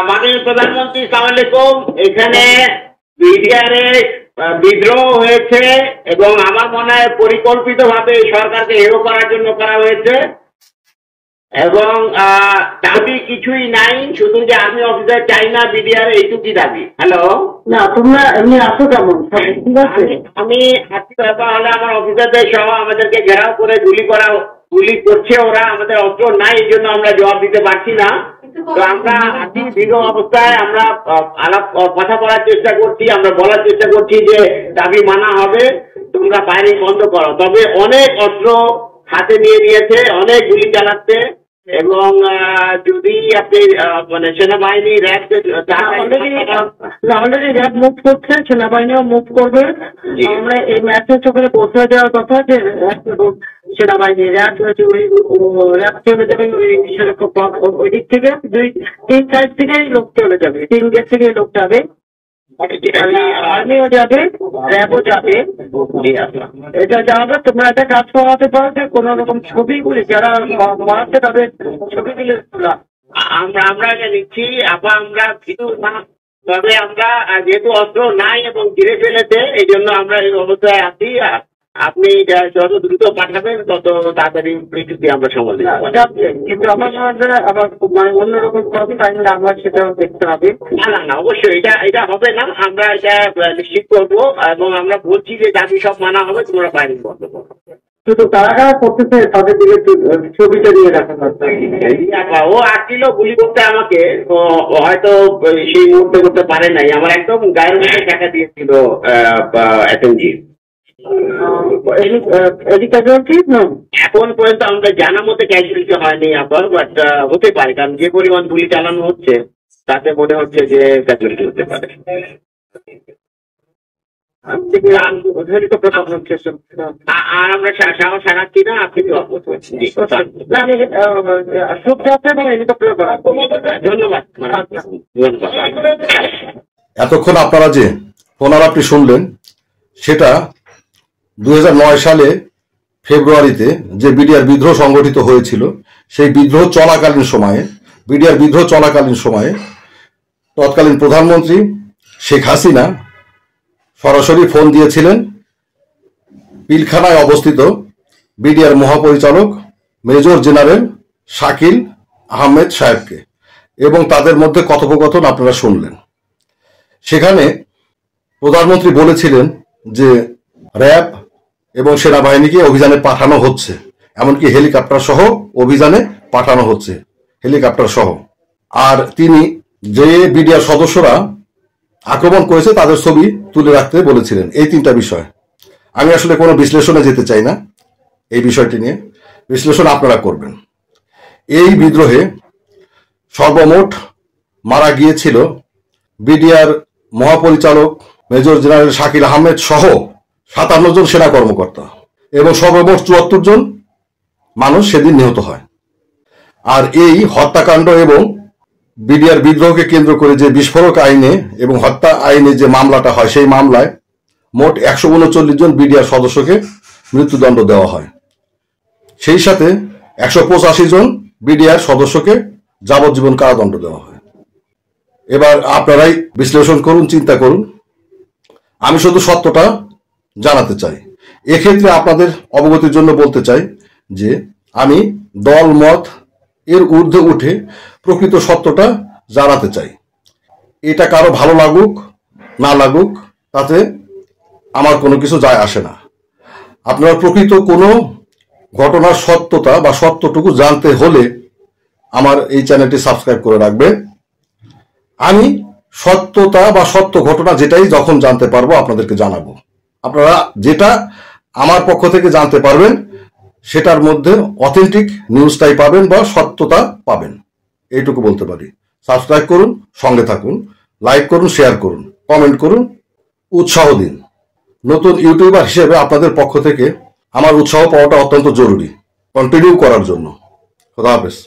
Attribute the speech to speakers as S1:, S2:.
S1: মাননীয় প্রধানমন্ত্রী সালাম আলাইকুম। এখানে বিডিআরে বিদ্রোহ হয়েছে এবং আমার মনে হয় পরিকল্পিতভাবে সরকারকে হেয় করার জন্য করা হয়েছে এবং দাবি কিছুই নাই, শুধু যে আর্মি অফিসার চাই না বিডিআর, এইটুকুই দাবি। হ্যালো,
S2: না তোমরা এমনি আসো কেমন? ঠিক আছে,
S1: আমি হাতি ব্যাপার হলে আমার অফিসারদের সহ আমাদেরকে ঘেরাও করে গুলি করছে ওরা, আমাদের অস্ত্র নাই, এই জন্য আমরা জবাব দিতে পারছি না। তো আমরা হাতি দীর্ঘ অবস্থায় আমরা আলাপ কথা বলার চেষ্টা করছি, আমরা বলার চেষ্টা করছি যে দাবি মানা হবে, তোমরা ফায়ারিং বন্ধ করো। তবে অনেক অস্ত্র হাতে নিয়ে নিয়েছে, অনেক গুলি চালাচ্ছে এবং যদি আপনি মানে সেনাবাহিনী
S2: অলরেডি র্যাব মুভ করছে, সেনাবাহিনীও মুভ করবে। আমরা এই ম্যাচের চোখে পৌঁছে দেওয়ার কথা যে সেনাবাহিনী র্যাব চলে যাবে ওই দিক থেকে, 2-3 সাইড থেকেই লোক চলে যাবে, 3 গেট থেকে লোক যাবে, আর্মিও যাবে, র্যাবও যাবে। এটা যাবে। তোমরা একটা কাজ করাতে পারো যে কোন রকম ছবিগুলি যারা মারছে তাদের ছবিগুলি তোলা
S1: আমরা নিচ্ছি। আমরা তবে আমরা যেহেতু অস্ত্র নাই এবং ঘিরে ফেলেছে, এই জন্য আমরা এই অবস্থায় আছি। আপনি যত দ্রুত পাঠাবেন তত তাড়াতাড়ি পরিস্থিতি আমরা সামাল দিব।
S2: কিন্তু আমার আবার অন্যরকম আমার সেটাও দেখতে হবে।
S1: না অবশ্যই এটা হবে না, আমরা এটা নিশ্চিত করবো এবং আমরা বলছি যে দাবি সব মানা হবে, তোমরা ফায়ারিং বন্ধ করো।
S2: শুধু তারা কারা করতেছে তাদের দিকে ছবিটা নিয়ে রাখা
S1: ও আসছিল গুলি করতে আমাকে, হয়তো সেই মুহূর্তে করতে পারে নাই, আমার একদম গায়ের মধ্যে টাকা দিয়েছিল এসএমজি। এখন পর্যন্ত আমরা জানা মতে ক্যাজুয়ালিটি হয়নি আবার, বাট হতে পারে, কারণ যে পরিমাণ গুলি চালানো হচ্ছে তাতে মনে হচ্ছে যে ক্যাজুয়ালিটি হতে পারে। আর আমরা সাহস হারাচ্ছি না, আপনি ধন্যবাদ।
S3: এতক্ষণ আপনারা যে পুনরাবৃত্তি শুনলেন সেটা 2009 সালে ফেব্রুয়ারিতে যে বিডিআর বিদ্রোহ সংগঠিত হয়েছিল, সেই বিদ্রোহ চলাকালীন সময়ে তৎকালীন প্রধানমন্ত্রী শেখ হাসিনা সরাসরি ফোন দিয়েছিলেন পিলখানায় অবস্থিত বিডিআর মহাপরিচালক মেজর জেনারেল শাকিল আহমেদ সাহেবকে, এবং তাদের মধ্যে কথোপকথন আপনারা শুনলেন। সেখানে প্রধানমন্ত্রী বলেছিলেন যে র্যাব এবং সেনাবাহিনীকে অভিযানে পাঠানো হচ্ছে, এমনকি হেলিকপ্টার সহ অভিযানে পাঠানো হচ্ছে, হেলিকপ্টার সহ। আর তিনি যে বিডিআর সদস্যরা আক্রমণ করেছে তাদের ছবি তুলে রাখতে বলেছিলেন। এই 3টা বিষয়। আমি আসলে কোনো বিশ্লেষণে যেতে চাই না, এই বিষয়টি নিয়ে বিশ্লেষণ আপনারা করবেন। এই বিদ্রোহে সর্বমোট মারা গিয়েছিল বিডিআর মহাপরিচালক মেজর জেনারেল শাকিল আহমেদ সহ 57 জন সেনা কর্মকর্তা, এবং সর্বমোট 74 জন মানুষ সেদিন নিহত হয়। আর এই হত্যাকাণ্ড এবং বিডিআর বিদ্রোহকে কেন্দ্র করে যে বিস্ফোরক আইনে এবং হত্যা আইনে যে মামলাটা হয়, সেই মামলায় মোট 139 জন বিডিআর সদস্যকে মৃত্যুদণ্ড দেওয়া হয়। সেই সাথে 185 জন বিডিআর সদস্যকে যাবজ্জীবন কারাদণ্ড দেওয়া হয়। এবার আপনারাই বিশ্লেষণ করুন, চিন্তা করুন। আমি শুধু সত্যটা জানাতে চাই। এক্ষেত্রে আপনাদের অবগতির জন্য বলতে চাই যে আমি দল মত এর ঊর্ধ্বে উঠে প্রকৃত সত্যটা জানাতে চাই। এটা কারো ভালো লাগুক না লাগুক তাতে আমার কোনো কিছু যায় আসে না। আপনারা প্রকৃত কোনো ঘটনার সত্যতা বা সত্যটুকু জানতে হলে আমার এই চ্যানেলটি সাবস্ক্রাইব করে রাখবেন। আমি সত্যতা বা সত্য ঘটনা যেটাই যখন জানতে পারবো আপনাদেরকে জানাবো। আপনারা যেটা আমার পক্ষ থেকে জানতে পারবেন সেটার মধ্যে অথেন্টিক নিউজটাই পাবেন বা সত্যতা পাবেন, এইটুকু বলতে পারি। সাবস্ক্রাইব করুন, সঙ্গে থাকুন, লাইক করুন, শেয়ার করুন, কমেন্ট করুন, উৎসাহ দিন। নতুন ইউটিউবার হিসেবে আপনাদের পক্ষ থেকে আমার উৎসাহ পাওয়াটা অত্যন্ত জরুরি কন্টিনিউ করার জন্য। খোদা হাফেজ।